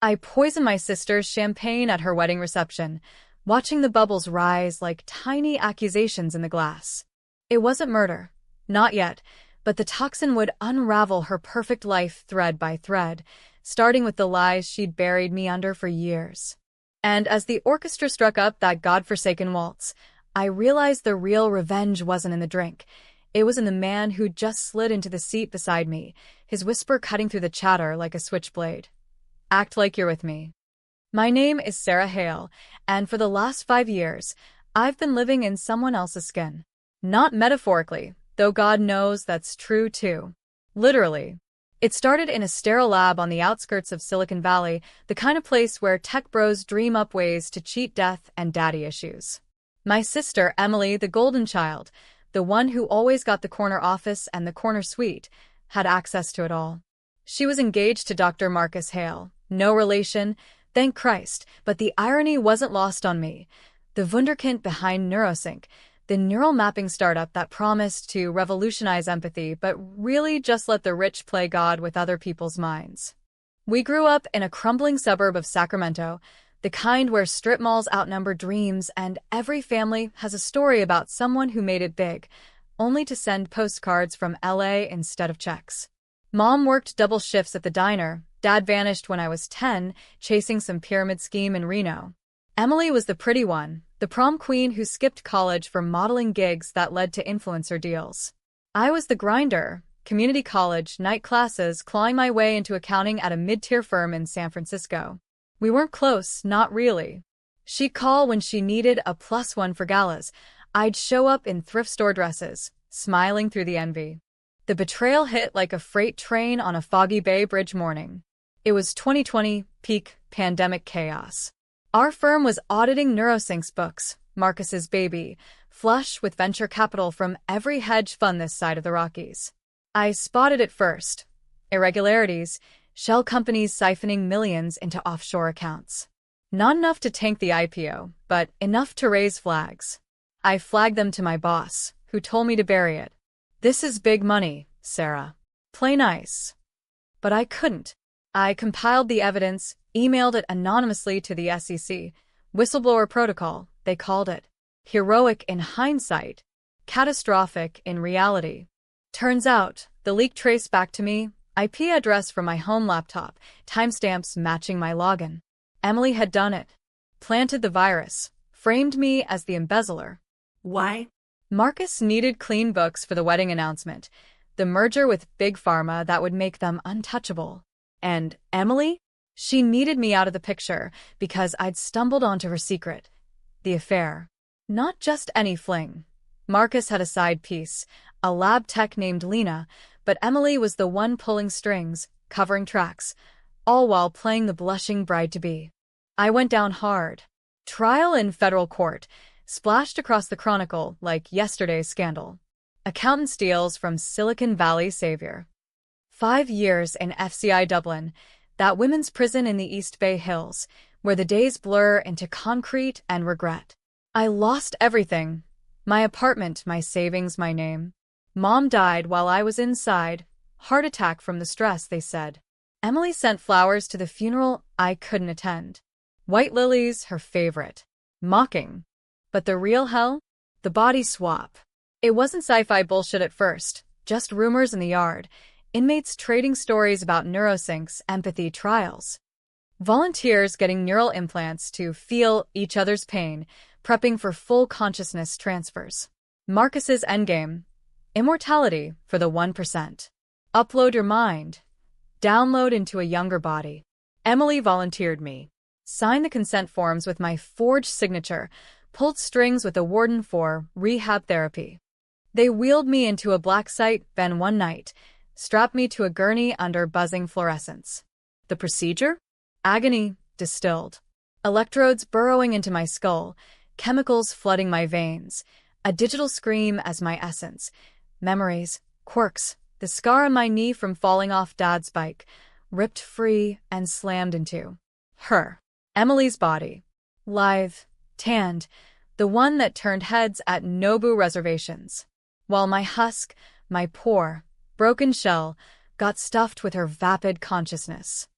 I poisoned my sister's champagne at her wedding reception, watching the bubbles rise like tiny accusations in the glass. It wasn't murder. Not yet, but the toxin would unravel her perfect life thread by thread, starting with the lies she'd buried me under for years. And as the orchestra struck up that godforsaken waltz, I realized the real revenge wasn't in the drink. It was in the man who just slid into the seat beside me, his whisper cutting through the chatter like a switchblade. Act like you're with me. My name is Sarah Hale, and for the last 5 years, I've been living in someone else's skin. Not metaphorically, though God knows that's true too. Literally. It started in a sterile lab on the outskirts of Silicon Valley, the kind of place where tech bros dream up ways to cheat death and daddy issues. My sister, Emily, the golden child, the one who always got the corner office and the corner suite, had access to it all. She was engaged to Dr. Marcus Hale. No relation, thank Christ, but the irony wasn't lost on me. The wunderkind behind Neurosync, the neural mapping startup that promised to revolutionize empathy but really just let the rich play God with other people's minds. We grew up in a crumbling suburb of Sacramento, the kind where strip malls outnumber dreams and every family has a story about someone who made it big, only to send postcards from LA instead of checks. Mom worked double shifts at the diner. Dad vanished when I was 10, chasing some pyramid scheme in Reno. Emily was the pretty one, the prom queen who skipped college for modeling gigs that led to influencer deals. I was the grinder, community college, night classes, clawing my way into accounting at a mid-tier firm in San Francisco. We weren't close, not really. She'd call when she needed a +1 for galas. I'd show up in thrift store dresses, smiling through the envy. The betrayal hit like a freight train on a foggy Bay Bridge morning. It was 2020, peak pandemic chaos. Our firm was auditing Neurosync's books, Marcus's baby, flush with venture capital from every hedge fund this side of the Rockies. I spotted it first. Irregularities, shell companies siphoning millions into offshore accounts. Not enough to tank the IPO, but enough to raise flags. I flagged them to my boss, who told me to bury it. This is big money, Sarah. Play nice. But I couldn't. I compiled the evidence, emailed it anonymously to the SEC. Whistleblower protocol, they called it. Heroic in hindsight, catastrophic in reality. Turns out, the leak traced back to me, IP address from my home laptop, timestamps matching my login. Emily had done it. Planted the virus. Framed me as the embezzler. Why? Marcus needed clean books for the wedding announcement, the merger with Big Pharma that would make them untouchable. And Emily? She needed me out of the picture because I'd stumbled onto her secret. The affair. Not just any fling. Marcus had a side piece, a lab tech named Lena, but Emily was the one pulling strings, covering tracks, all while playing the blushing bride-to-be. I went down hard. Trial in federal court, splashed across the Chronicle like yesterday's scandal. Accountant steals from Silicon Valley savior. 5 years in FCI Dublin, that women's prison in the East Bay Hills, where the days blur into concrete and regret. I lost everything. My apartment, my savings, my name. Mom died while I was inside. Heart attack from the stress, they said. Emily sent flowers to the funeral I couldn't attend. White lilies, her favorite. Mocking. But the real hell? The body swap. It wasn't sci-fi bullshit at first, just rumors in the yard. Inmates trading stories about Neurosync's empathy trials. Volunteers getting neural implants to feel each other's pain, prepping for full consciousness transfers. Marcus's endgame. Immortality for the 1%. Upload your mind. Download into a younger body. Emily volunteered me. Signed the consent forms with my forged signature, pulled strings with a warden for rehab therapy. They wheeled me into a black site bin one night, strapped me to a gurney under buzzing fluorescence. The procedure? Agony, distilled. Electrodes burrowing into my skull, chemicals flooding my veins, a digital scream as my essence. Memories, quirks, the scar on my knee from falling off Dad's bike, ripped free and slammed into her. Emily's body. Lithe, tanned, the one that turned heads at Nobu reservations. While my husk, my poor, broken shell, got stuffed with her vapid consciousness.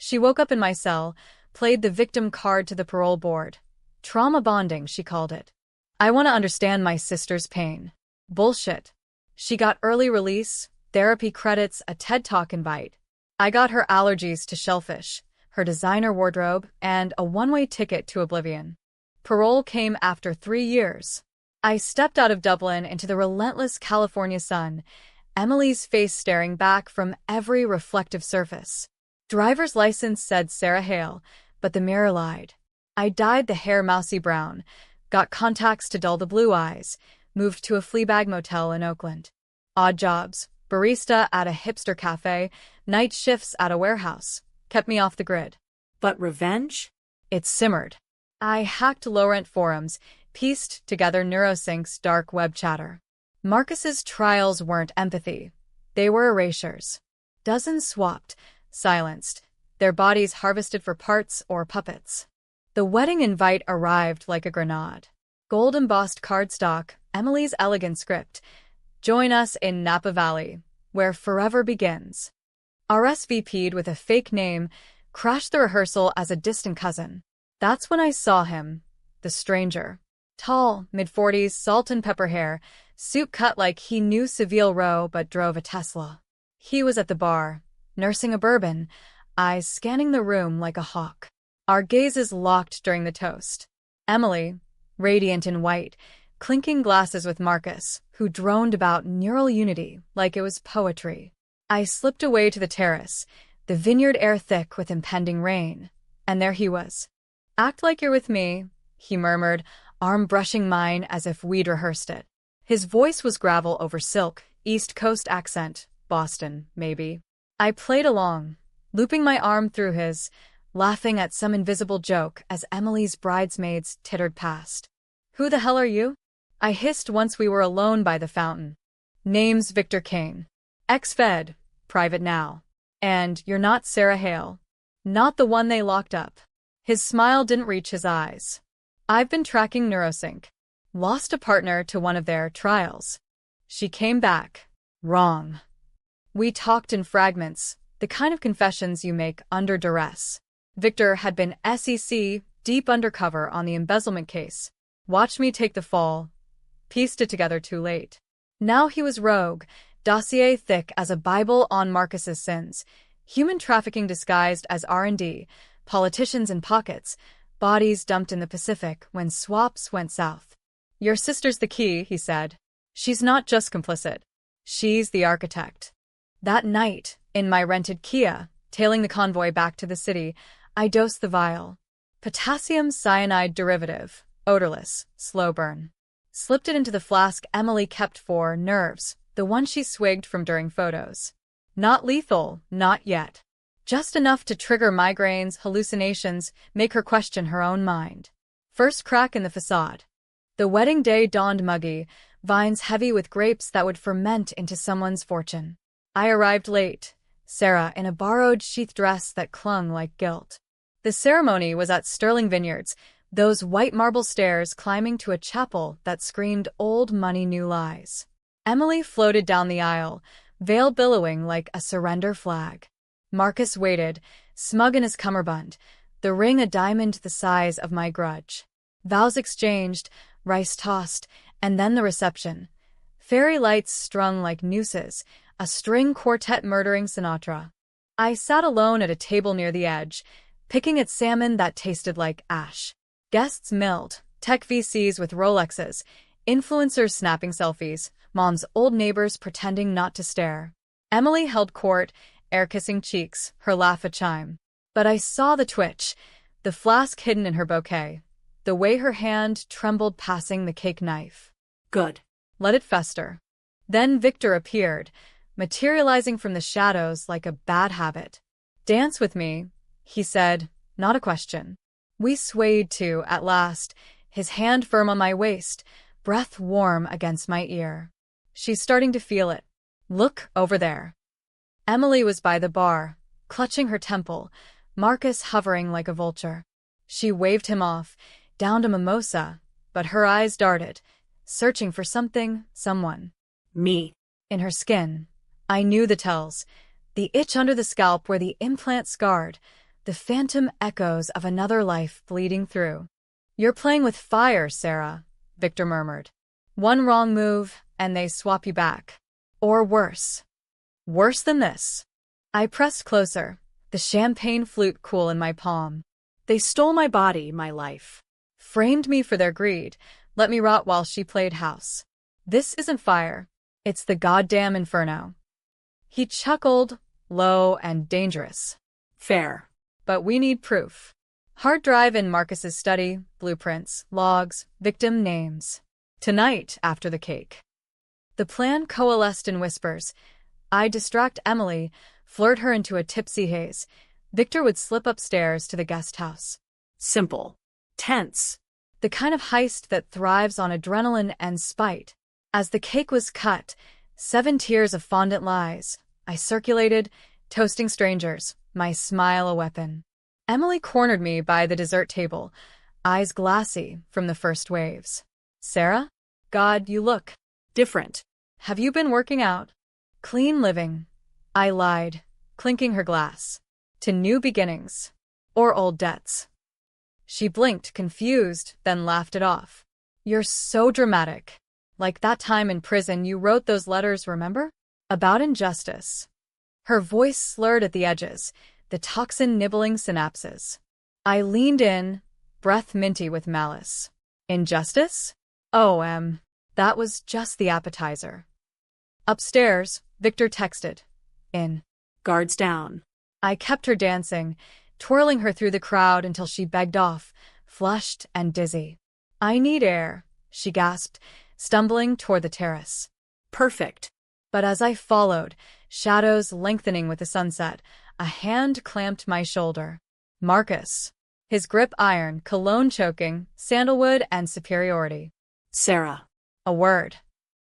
She woke up in my cell, played the victim card to the parole board. Trauma bonding, she called it. I want to understand my sister's pain. Bullshit. She got early release, therapy credits, a TED Talk invite. I got her allergies to shellfish, her designer wardrobe, and a one-way ticket to oblivion. Parole came after 3 years. I stepped out of Dublin into the relentless California sun, Emily's face staring back from every reflective surface. Driver's license said Sarah Hale, but the mirror lied. I dyed the hair mousy brown, got contacts to dull the blue eyes, moved to a Fleabag motel in Oakland. Odd jobs, barista at a hipster cafe, night shifts at a warehouse, kept me off the grid. But revenge? It simmered. I hacked low-rent forums, pieced together NeuroSync's dark web chatter. Marcus's trials weren't empathy. They were erasures. Dozens swapped, silenced, their bodies harvested for parts or puppets. The wedding invite arrived like a grenade. Gold-embossed cardstock, Emily's elegant script. Join us in Napa Valley, where forever begins. RSVP'd with a fake name, crashed the rehearsal as a distant cousin. That's when I saw him, the stranger. Tall, mid-40s, salt and pepper hair, suit cut like he knew Seville Row but drove a Tesla. He was at the bar, nursing a bourbon, eyes scanning the room like a hawk. Our gazes locked during the toast. Emily, radiant in white, clinking glasses with Marcus, who droned about neural unity like it was poetry. I slipped away to the terrace, the vineyard air thick with impending rain. And there he was. "Act like you're with me," he murmured, arm brushing mine as if we'd rehearsed it. His voice was gravel over silk, East Coast accent, Boston, maybe. I played along, looping my arm through his, laughing at some invisible joke as Emily's bridesmaids tittered past. "Who the hell are you?" I hissed once we were alone by the fountain. "Name's Victor Kane. Ex-Fed, private now. And you're not Sarah Hale. Not the one they locked up." His smile didn't reach his eyes. "I've been tracking NeuroSync. Lost a partner to one of their trials. She came back. Wrong." We talked in fragments, the kind of confessions you make under duress. Victor had been SEC, deep undercover on the embezzlement case. Watched me take the fall. Pieced it together too late. Now he was rogue, dossier thick as a Bible on Marcus's sins, human trafficking disguised as R&D, politicians in pockets, bodies dumped in the Pacific when swaps went south. "Your sister's the key," he said. "She's not just complicit. She's the architect." That night, in my rented Kia, tailing the convoy back to the city, I dosed the vial. Potassium cyanide derivative, odorless, slow burn. Slipped it into the flask Emily kept for nerves, the one she swigged from during photos. Not lethal, not yet. Just enough to trigger migraines, hallucinations, make her question her own mind. First crack in the facade. The wedding day dawned muggy, vines heavy with grapes that would ferment into someone's fortune. I arrived late, Sarah in a borrowed sheath dress that clung like guilt. The ceremony was at Sterling Vineyards, those white marble stairs climbing to a chapel that screamed old money, new lies. Emily floated down the aisle, veil billowing like a surrender flag. Marcus waited, smug in his cummerbund, the ring a diamond the size of my grudge. Vows exchanged, rice tossed, and then the reception. Fairy lights strung like nooses, a string quartet murdering Sinatra. I sat alone at a table near the edge, picking at salmon that tasted like ash. Guests milled, tech VCs with Rolexes, influencers snapping selfies, mom's old neighbors pretending not to stare. Emily held court, air-kissing cheeks, her laugh a chime. But I saw the twitch, the flask hidden in her bouquet, the way her hand trembled passing the cake knife. Good. Let it fester. Then Victor appeared, materializing from the shadows like a bad habit. "Dance with me," he said, not a question. We swayed to, at last, his hand firm on my waist, breath warm against my ear. "She's starting to feel it. Look, over there." Emily was by the bar, clutching her temple, Marcus hovering like a vulture. She waved him off, downed a mimosa, but her eyes darted, searching for something, someone. Me. In her skin. I knew the tells. The itch under the scalp where the implant scarred. the phantom echoes of another life bleeding through. "You're playing with fire, Sarah," Victor murmured. "One wrong move, and they swap you back. Or worse. Worse than this." I pressed closer, the champagne flute cool in my palm. They stole my body, my life. Framed me for their greed, let me rot while she played house. This isn't fire. It's the goddamn inferno. He chuckled, low and dangerous. Fair. But we need proof. Hard drive in Marcus's study, blueprints, logs, victim names. Tonight, after the cake. The plan coalesced in whispers. I'd distract Emily, flirt her into a tipsy haze. Victor would slip upstairs to the guest house. Simple. Tense. The kind of heist that thrives on adrenaline and spite. As the cake was cut, 7 tiers of fondant lies. I circulated, toasting strangers, my smile a weapon. Emily cornered me by the dessert table, eyes glassy from the first waves. "Sarah? God, you look Different. Have you been working out?" "Clean living," I lied, clinking her glass. "To new beginnings. Or old debts." She blinked, confused, then laughed it off. "You're so dramatic. Like that time in prison you wrote those letters, remember? About injustice." Her voice slurred at the edges, the toxin nibbling synapses. I leaned in, breath minty with malice. "Injustice? Oh, that was just the appetizer." Upstairs, Victor texted. "In." Guards down. I kept her dancing, twirling her through the crowd until she begged off, flushed and dizzy. "I need air," she gasped, stumbling toward the terrace. Perfect. But as I followed, shadows lengthening with the sunset, a hand clamped my shoulder. Marcus. His grip iron, cologne choking, sandalwood and superiority. Sarah. A word.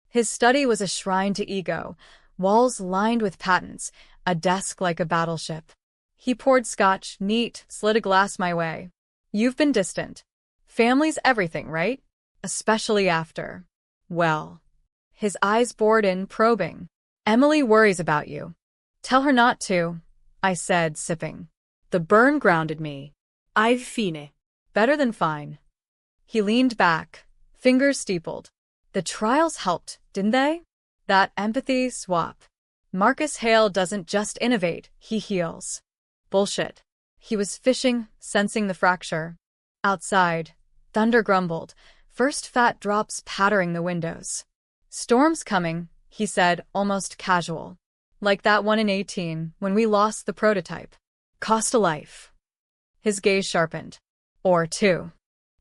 His study was a shrine to ego, walls lined with patents, a desk like a battleship. He poured scotch, neat, slid a glass my way. "You've been distant. Family's everything, right? Especially after." "Well." His eyes bored in, probing. "Emily worries about you." "Tell her not to," I said, sipping. The burn grounded me. I've fine. Better than fine. He leaned back, fingers steepled. "The trials helped, didn't they? That empathy swap. Marcus Hale doesn't just innovate, he heals." Bullshit. He was fishing, sensing the fracture. Outside, thunder grumbled, first fat drops pattering the windows. "Storm's coming," he said, almost casual. "Like that one in 18, when we lost the prototype. Cost a life." His gaze sharpened. "Or 2.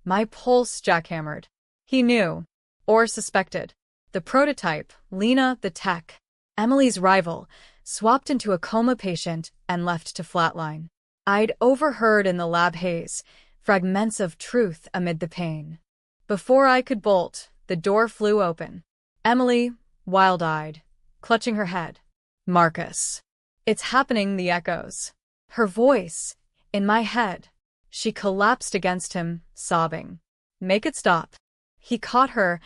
My pulse jackhammered. He knew. Or suspected. The prototype, Lena the tech, Emily's rival, swapped into a coma patient and left to flatline. I'd overheard in the lab haze, fragments of truth amid the pain. Before I could bolt, the door flew open. Emily, wild-eyed, clutching her head. "Marcus." "It's happening," the echoes. Her voice, in my head. She collapsed against him, sobbing. "Make it stop." He caught her,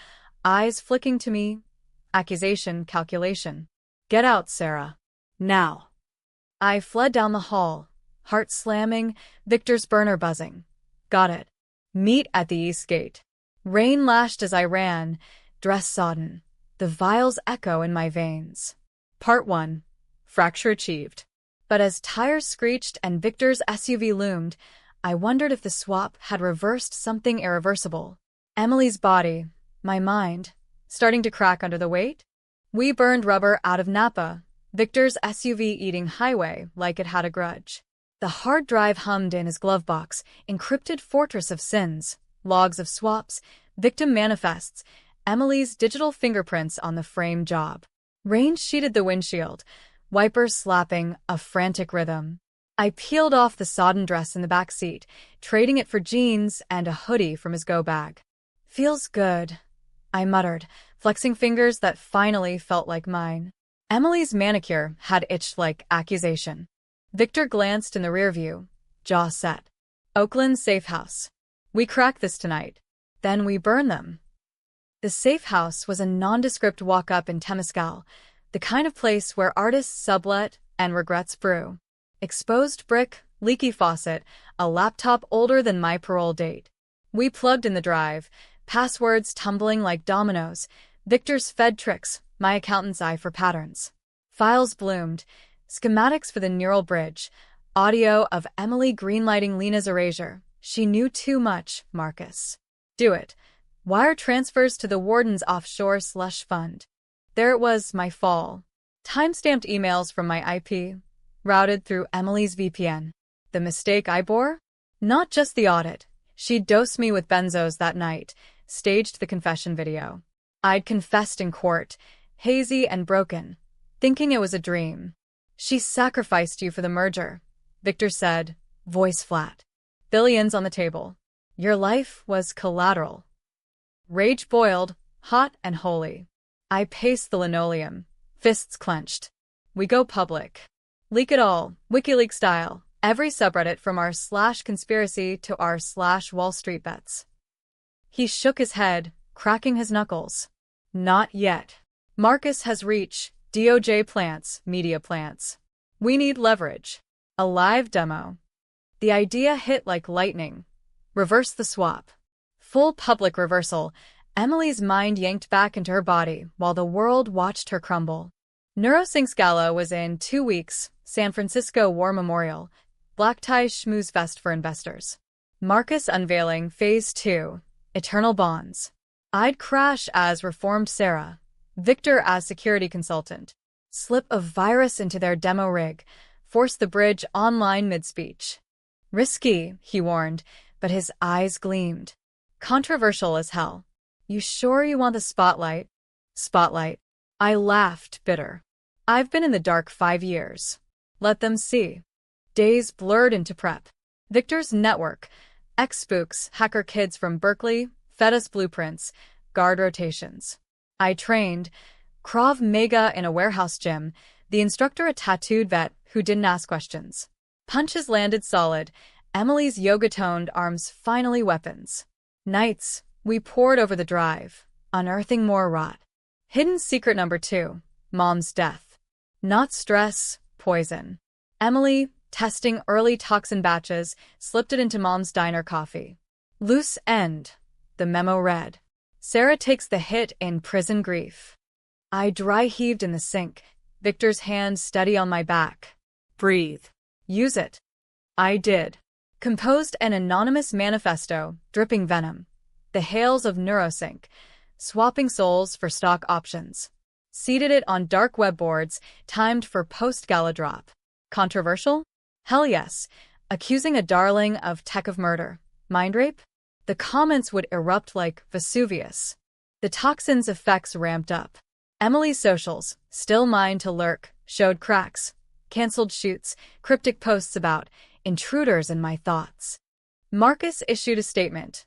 eyes flicking to me. Accusation, calculation. "Get out, Sarah. Now." I fled down the hall, heart slamming, Victor's burner buzzing. "Got it. Meet at the east gate." Rain lashed as I ran, dress sodden, the vials echo in my veins. Part 1. Fracture achieved. But as tires screeched and Victor's SUV loomed, I wondered if the swap had reversed something irreversible. Emily's body, my mind, starting to crack under the weight? We burned rubber out of Napa, Victor's SUV eating highway like it had a grudge. The hard drive hummed in his glove box, encrypted fortress of sins, logs of swaps, victim manifests, Emily's digital fingerprints on the frame job. Rain sheeted the windshield, wipers slapping, a frantic rhythm. I peeled off the sodden dress in the back seat, trading it for jeans and a hoodie from his go bag. "Feels good," I muttered, flexing fingers that finally felt like mine. Emily's manicure had itched like accusation. Victor glanced in the rearview, jaw set. "Oakland safe house. We crack this tonight. Then we burn them." The safe house was a nondescript walk-up in Temescal, the kind of place where artists sublet and regrets brew. Exposed brick, leaky faucet, a laptop older than my parole date. We plugged in the drive, passwords tumbling like dominoes, Victor's Fed tricks, my accountant's eye for patterns. Files bloomed, schematics for the neural bridge, audio of Emily greenlighting Lena's erasure. She knew too much, Marcus. Do it. Wire transfers to the warden's offshore slush fund. There it was, my fall. Time-stamped emails from my IP, routed through Emily's VPN. The mistake I bore? Not just the audit. She'd dosed me with benzos that night, staged the confession video. I'd confessed in court, hazy and broken, thinking it was a dream. She sacrificed you for the merger, Victor said, voice flat. Billions on the table. Your life was collateral. Rage boiled, hot and holy. I paced the linoleum, fists clenched. We go public. Leak it all, WikiLeaks style, every subreddit from r/conspiracy to r/Wall Street bets. He shook his head, cracking his knuckles. Not yet. Marcus has reach, DOJ plants, media plants. We need leverage. A live demo. The idea hit like lightning. Reverse the swap. Full public reversal. Emily's mind yanked back into her body while the world watched her crumble. NeuroSync's gala was in 2 weeks, San Francisco War Memorial, black tie schmooze vest for investors. Marcus unveiling Phase 2, Eternal Bonds. I'd crash as reformed Sarah, Victor as security consultant. Slip a virus into their demo rig, force the bridge online mid-speech. Risky, he warned, but his eyes gleamed. Controversial as hell. You sure you want the spotlight? Spotlight. I laughed, bitter. I've been in the dark 5 years. Let them see. Days blurred into prep. Victor's network. Ex-spooks, hacker kids from Berkeley, fed us blueprints, guard rotations. I trained. Krav Maga in a warehouse gym, the instructor a tattooed vet who didn't ask questions. Punches landed solid. Emily's yoga-toned arms finally weapons. Nights, we poured over the drive, unearthing more rot. Hidden secret number 2, Mom's death. Not stress, poison. Emily, testing early toxin batches, slipped it into Mom's diner coffee. Loose end, the memo read. Sarah takes the hit in prison grief. I dry heaved in the sink, Victor's hand steady on my back. Breathe. Use it. I did. Composed an anonymous manifesto, dripping venom. The hails of NeuroSync, swapping souls for stock options. Seeded it on dark web boards, timed for post-gala drop. Controversial? Hell yes. Accusing a darling of tech of murder. Mind rape? The comments would erupt like Vesuvius. The toxin's effects ramped up. Emily's socials, still mine to lurk, showed cracks. Cancelled shoots, cryptic posts about intruders in my thoughts. Marcus issued a statement.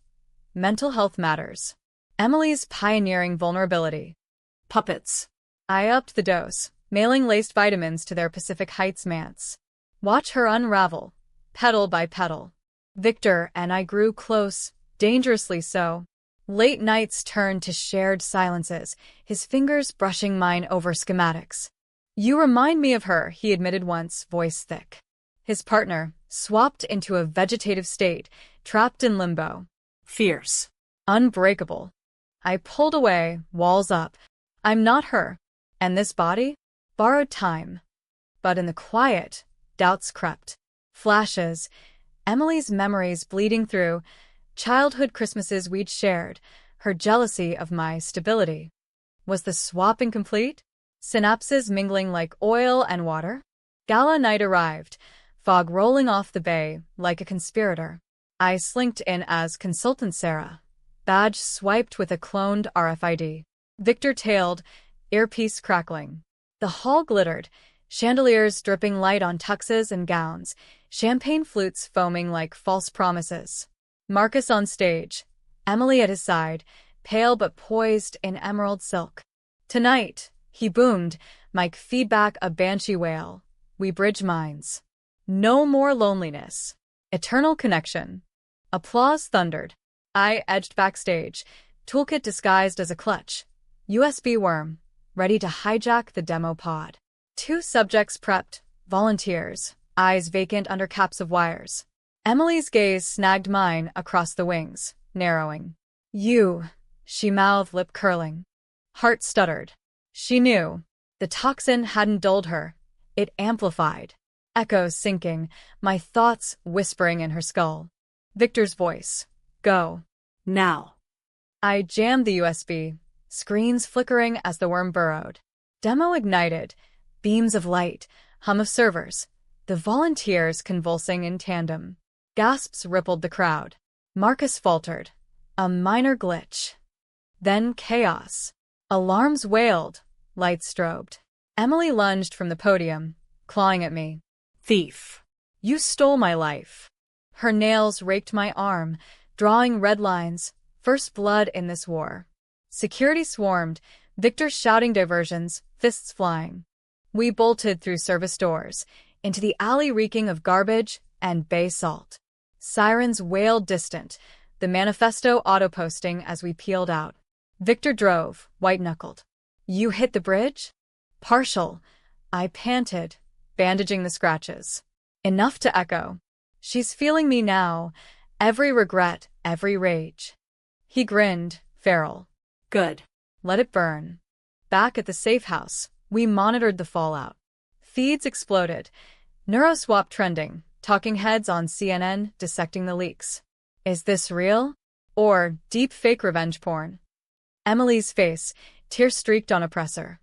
Mental health matters. Emily's pioneering vulnerability. Puppets. I upped the dose, mailing laced vitamins to their Pacific Heights manse. Watch her unravel, petal by petal. Victor and I grew close, dangerously so. Late nights turned to shared silences, his fingers brushing mine over schematics. You remind me of her, he admitted once, voice thick. His partner, swapped into a vegetative state, trapped in limbo. Fierce. Unbreakable. I pulled away, walls up. I'm not her. And this body? Borrowed time. But in the quiet, doubts crept. Flashes. Emily's memories bleeding through. Childhood Christmases we'd shared. Her jealousy of my stability. Was the swap incomplete? Synapses mingling like oil and water? Gala night arrived. Fog rolling off the bay, like a conspirator. I slinked in as Consultant Sarah. Badge swiped with a cloned RFID. Victor tailed, earpiece crackling. The hall glittered, chandeliers dripping light on tuxes and gowns, champagne flutes foaming like false promises. Marcus on stage, Emily at his side, pale but poised in emerald silk. Tonight, he boomed, mic feedback a banshee wail. We bridge minds. No more loneliness. Eternal connection. Applause thundered. I edged backstage, toolkit disguised as a clutch. USB worm, ready to hijack the demo pod. 2 subjects prepped, volunteers. eyes vacant under caps of wires. Emily's gaze snagged mine across the wings, narrowing. You, she mouthed, lip curling. Heart stuttered. She knew. The toxin hadn't dulled her. It amplified. Echoes sinking, my thoughts whispering in her skull. Victor's voice. Go. Now. I jammed the USB, screens flickering as the worm burrowed. Demo ignited, beams of light, hum of servers, the volunteers convulsing in tandem. Gasps rippled the crowd. Marcus faltered. A minor glitch. Then chaos. Alarms wailed, lights strobed. Emily lunged from the podium, clawing at me. Thief. You stole my life. Her nails raked my arm, drawing red lines. First blood in this war. Security swarmed, Victor shouting diversions, fists flying. We bolted through service doors, into the alley reeking of garbage and bay salt. Sirens wailed distant, the manifesto auto-posting as we peeled out. Victor drove, white-knuckled. You hit the bridge? Partial. I panted, bandaging the scratches. Enough to echo. She's feeling me now, every regret, every rage. He grinned, feral. Good. Let it burn. Back at the safe house, we monitored the fallout. Feeds exploded. Neuroswap trending, talking heads on CNN dissecting the leaks. Is this real? Or deep fake revenge porn? Emily's face, tear-streaked on oppressor.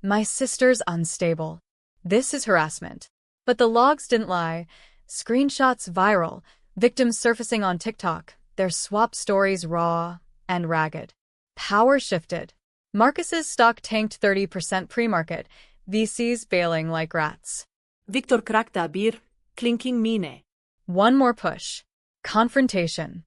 My sister's unstable. This is harassment. But the logs didn't lie. Screenshots viral, victims surfacing on TikTok, their swap stories raw and ragged. Power shifted. Marcus's stock tanked 30% pre-market, VCs bailing like rats. Victor cracked a beer, clinking mine. One more push. Confrontation.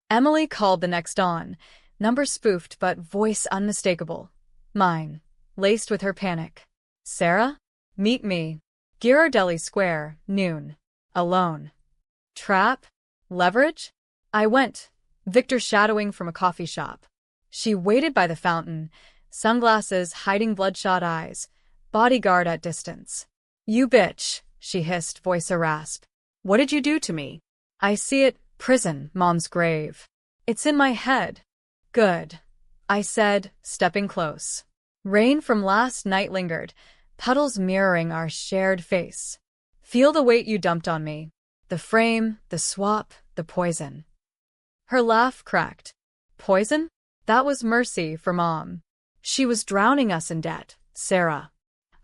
Emily called the next on, number spoofed but voice unmistakable. Mine, laced with her panic. Sarah? Meet me. Ghirardelli Square, noon. Alone. Trap? Leverage? I went, Victor shadowing from a coffee shop. She waited by the fountain, sunglasses hiding bloodshot eyes, bodyguard at distance. You bitch, she hissed, voice a rasp. What did you do to me? I see it, prison, mom's grave. It's in my head. Good, I said, stepping close. Rain from last night lingered, puddles mirroring our shared face. Feel the weight you dumped on me. The frame, the swap, the poison. Her laugh cracked. Poison? That was mercy for Mom. She was drowning us in debt, Sarah.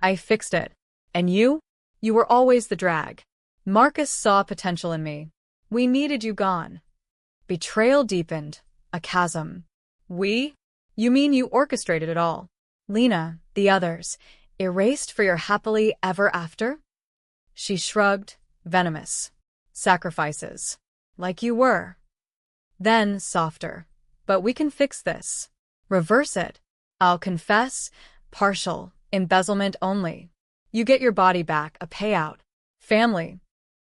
I fixed it. And you? You were always the drag. Marcus saw potential in me. We needed you gone. Betrayal deepened, a chasm. We? You mean you orchestrated it all? Lena, the others, erased for your happily ever after? She shrugged, venomous. Sacrifices. Like you were. Then, softer. But we can fix this. Reverse it. I'll confess, partial, embezzlement only. You get your body back, a payout. Family.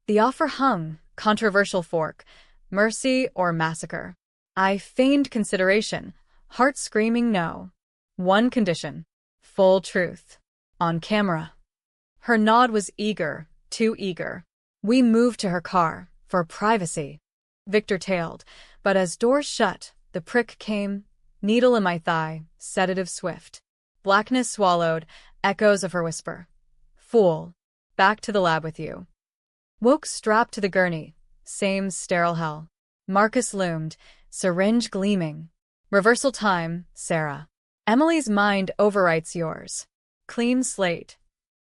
The offer hung, controversial fork, mercy or massacre. I feigned consideration, heart screaming no. One condition. Full truth. On camera. Her nod was eager, too eager. We moved to her car, for privacy. Victor tailed, but as doors shut, the prick came, needle in my thigh, sedative swift. Blackness swallowed, echoes of her whisper. Fool. Back to the lab with you. Woke strapped to the gurney. Same sterile hell. Marcus loomed, syringe gleaming. Reversal time, Sarah. Emily's mind overwrites yours. Clean slate.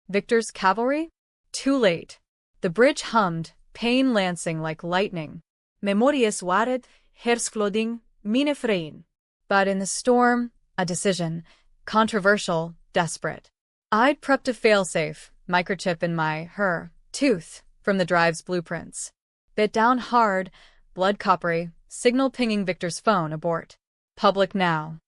Victor's cavalry? Too late. The bridge hummed, pain lancing like lightning. Memorias wared, herskloding, mine frein. But in the storm, a decision. Controversial, desperate. I'd prepped a failsafe, microchip in her tooth, from the drive's blueprints. Bit down hard, blood coppery, signal pinging Victor's phone abort. Public now.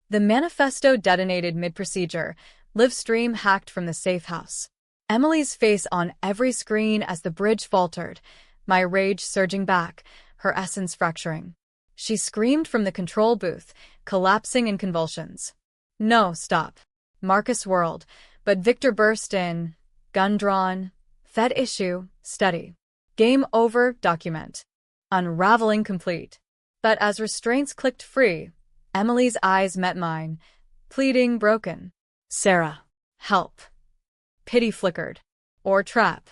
The manifesto detonated mid-procedure, live stream hacked from the safe house. Emily's face on every screen as the bridge faltered, my rage surging back, her essence fracturing. She screamed from the control booth, collapsing in convulsions. No, stop. Marcus whirled, but Victor burst in, gun drawn, Fed issue, study. Game over, document. Unraveling complete. But as restraints clicked free, Emily's eyes met mine, pleading broken. Sarah, help. Pity flickered. Or trap.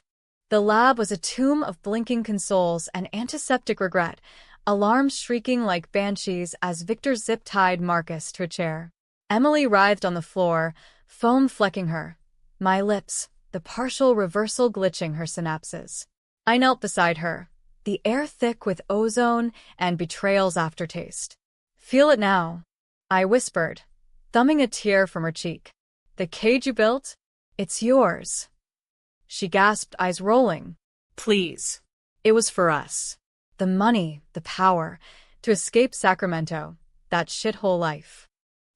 The lab was a tomb of blinking consoles and antiseptic regret, alarms shrieking like banshees as Victor zip-tied Marcus to a chair. Emily writhed on the floor, foam flecking her. My lips, the partial reversal glitching her synapses. I knelt beside her, the air thick with ozone and betrayal's aftertaste. Feel it now, I whispered, thumbing a tear from her cheek. The cage you built? It's yours. She gasped, eyes rolling. Please. It was for us. The money, the power, to escape Sacramento, that shithole life.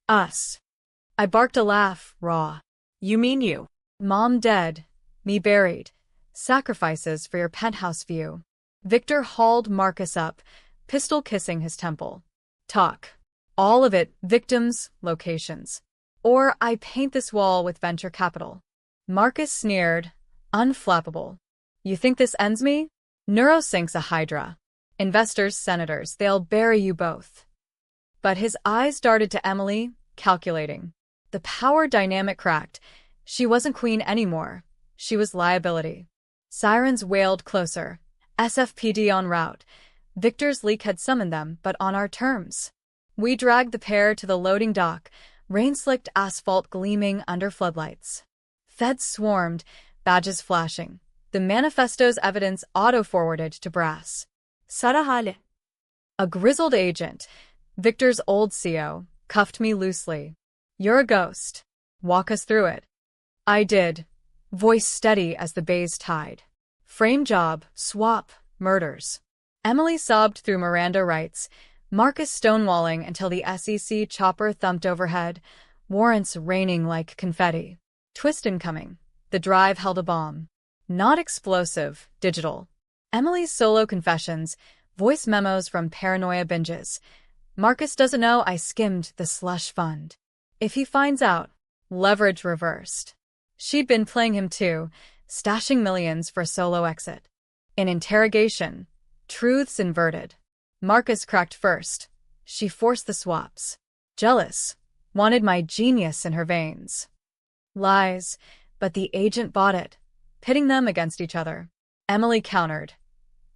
Us. I barked a laugh, raw. You mean you? Mom dead, me buried. Sacrifices for your penthouse view. Victor hauled Marcus up, pistol kissing his temple. Talk. All of it, victims, locations. Or I paint this wall with venture capital. Marcus sneered, unflappable. You think this ends me? Neurosync's a hydra. Investors, senators, they'll bury you both. But his eyes darted to Emily, calculating. The power dynamic cracked. She wasn't queen anymore. She was liability. Sirens wailed closer. SFPD en route. Victor's leak had summoned them, but on our terms. We dragged the pair to the loading dock, rain-slicked asphalt gleaming under floodlights. Feds swarmed, badges flashing. The manifesto's evidence auto-forwarded to brass. Sarahale. A grizzled agent, Victor's old CO, cuffed me loosely. You're a ghost. Walk us through it. I did, voice steady as the bay's tide. Frame job, swap, murders. Emily sobbed through Miranda rights, Marcus stonewalling until the SEC chopper thumped overhead, warrants raining like confetti. Twist incoming. The drive held a bomb. Not explosive, digital. Emily's solo confessions, voice memos from paranoia binges. Marcus doesn't know I skimmed the slush fund. If he finds out, leverage reversed. She'd been playing him too, stashing millions for a solo exit. In interrogation, truths inverted. Marcus cracked first. She forced the swaps. Jealous. Wanted my genius in her veins. Lies, but the agent bought it, pitting them against each other. Emily countered.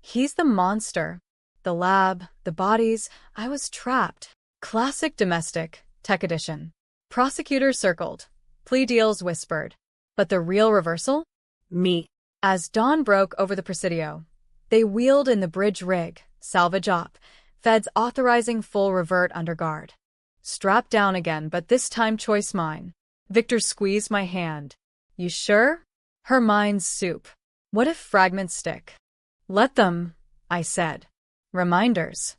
He's the monster. The lab, the bodies, I was trapped. Classic domestic, tech edition. Prosecutors circled. Plea deals whispered. But the real reversal? Me. As dawn broke over the Presidio, they wheeled in the bridge rig, salvage op, feds authorizing full revert under guard. Strapped down again, but this time choice mine. Victor squeezed my hand. You sure? Her mind's soup. What if fragments stick? Let them, I said. Reminders.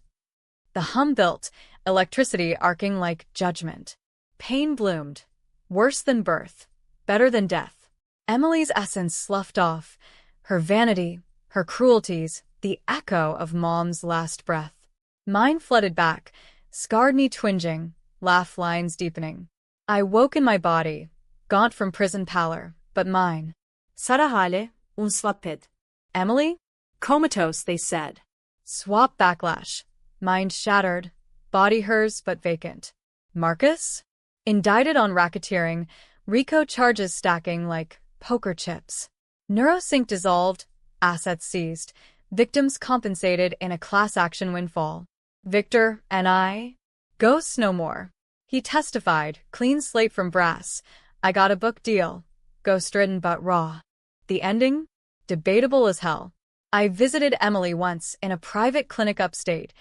The hum built, electricity arcing like judgment. Pain bloomed. Worse than birth. Better than death. Emily's essence sloughed off. Her vanity, her cruelties, the echo of Mom's last breath. Mine flooded back, scarred me twinging, laugh lines deepening. I woke in my body, gaunt from prison pallor, but mine. Sarahale, un slapid. Emily? Comatose, they said. Swap backlash. Mind shattered, body hers but vacant. Marcus? Indicted on racketeering, RICO charges stacking like poker chips. Neurosync dissolved, assets seized, victims compensated in a class action windfall. Victor and I? Ghosts no more. He testified, clean slate from brass. I got a book deal. Ghost-ridden but raw. The ending? Debatable as hell. I visited Emily once in a private clinic upstate,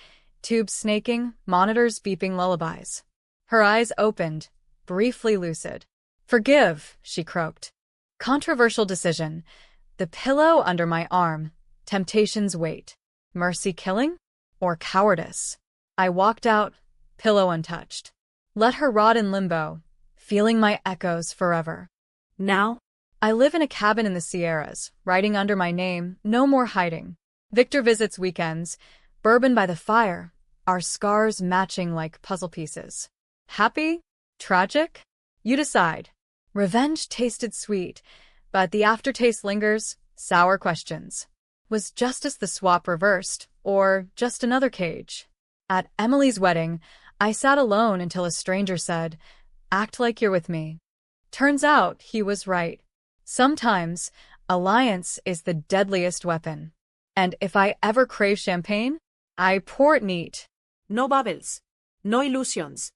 tubes snaking, monitors beeping lullabies. Her eyes opened, briefly lucid. Forgive, she croaked. Controversial decision. The pillow under my arm. Temptation's weight. Mercy killing? Or cowardice? I walked out, pillow untouched. Let her rot in limbo, feeling my echoes forever. Now? I live in a cabin in the Sierras, writing under my name, no more hiding. Victor visits weekends, bourbon by the fire, our scars matching like puzzle pieces. Happy? Tragic? You decide. Revenge tasted sweet, but the aftertaste lingers, Sour questions. Was justice the swap reversed, or just another cage? At Emily's wedding, I sat alone until a stranger said, "Act like you're with me." Turns out he was right. Sometimes, alliance is the deadliest weapon. And if I ever crave champagne, I pour it neat. No bubbles. No illusions.